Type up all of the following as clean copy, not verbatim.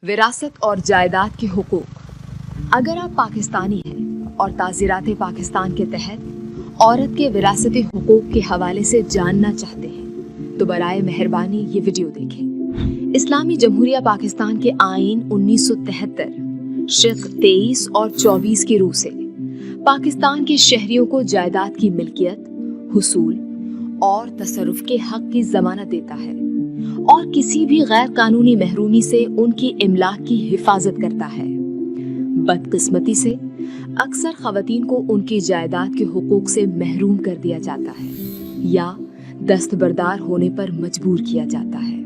विरासत और जायदाद के हुकूक। अगर आप पाकिस्तानी हैं और ताज़ीरात पाकिस्तान के तहत औरत के विरासती हुकूक के हवाले से जानना चाहते हैं तो बराए मेहरबानी ये वीडियो देखें। इस्लामी जमहूरिया पाकिस्तान के आईन 1973 शिक 23 और 24 की रूह से पाकिस्तान के शहरियों को जायदाद की मिल्कियत, हुसूल और तसर्रुफ के हक की जमानत देता है और किसी भी गैर कानूनी महरूमी से उनकी इमलाक की हिफाजत करता है। बदकिस्मती से अक्सर खवातीन को उनकी जायदाद के हुकूक से महरूम कर दिया जाता है या दस्तबरदार होने पर मजबूर किया जाता है।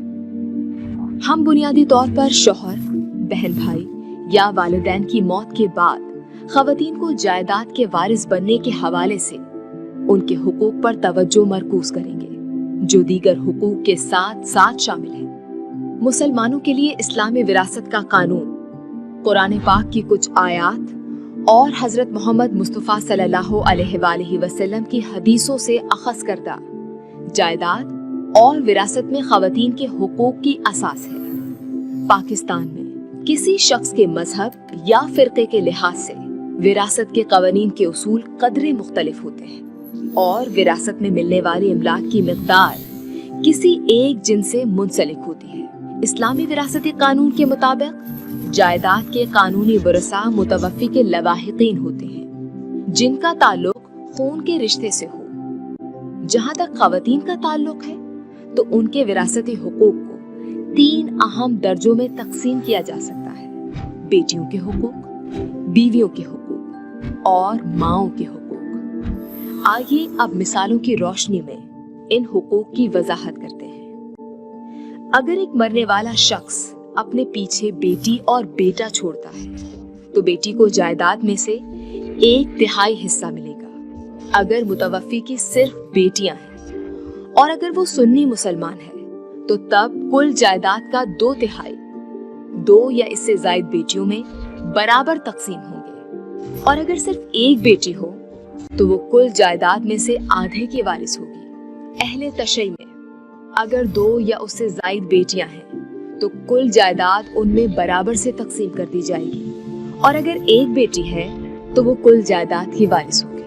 हम बुनियादी तौर पर शौहर, बहन भाई या वालिदैन की मौत के बाद खवातीन को जायदाद के वारिस बनने के हवाले से उनके हुकूक पर तवज्जो मरकूज करेंगे जो दीगर हुकूक के साथ साथ शामिल हैं। मुसलमानों के लिए इस्लामी विरासत का कानून कुरान पाक की कुछ आयात और हजरत मोहम्मद मुस्तफ़ा सल्लल्लाहु अलैहि वसल्लम की हदीसों से अखज़ करदा जायदाद और विरासत में खवातीन के हुकूक की असास है। पाकिस्तान में किसी शख्स के मजहब या फिरके के लिहाज से विरासत के कवानीन के उसूल कदरे मुख्तलिफ होते हैं और विरासत में मिलने वाली इमलाक की मिक़दार किसी एक जिन से मुंसलिक होती है। इस्लामी विरासती कानून के मुताबिक जायदाद के कानूनी वरसा मुतवफ़्फ़ी के लवाहिकीन होते हैं जिनका ताल्लुक खून के रिश्ते से हो। जहाँ तक खवातीन का ताल्लुक है तो उनके विरासती हुकूक को 3 अहम दर्जों में तकसीम किया जा सकता है: बेटियों के हुकूक, बीवियों के हुकूक और माओं के हुकूक। आइए अब मिसालों की रोशनी में इन हुकूक की वजाहत करते हैं। अगर एक मरने वाला शख्स अपने पीछे बेटी और बेटा छोड़ता है तो बेटी को जायदाद में से 1/3 हिस्सा मिलेगा अगर मुतवफ़्फ़ी की सिर्फ बेटियां हैं, और अगर वो सुन्नी मुसलमान है तो तब कुल जायदाद का 2/3 2 या इससे ज्यादा बेटियों में बराबर तकसीम होंगे, और अगर सिर्फ एक बेटी हो तो वो कुल जायदाद में से आधे की वारिस होगी। अहले तशय्युअ में अगर 2 या उससे ज्यादा बेटियां हैं तो कुल जायदाद उनमें बराबर से तकसीम कर दी जाएगी, और अगर एक बेटी है तो वो कुल जायदाद की वारिस होगी।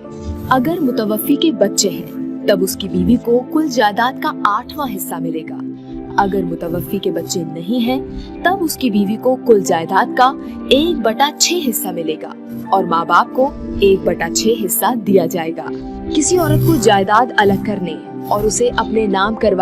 अगर मुतवफ़्फ़ी के बच्चे हैं तब उसकी बीवी को कुल जायदाद का 8वां हिस्सा मिलेगा। अगर मुतवफ़्फ़ी के बच्चे नहीं हैं तब उसकी बीवी को कुल जायदाद का 1/6 हिस्सा मिलेगा और माँ बाप को 1/6 हिस्सा दिया जाएगा। किसी औरत को जायदाद अलग करने और उसे अपने नाम करवा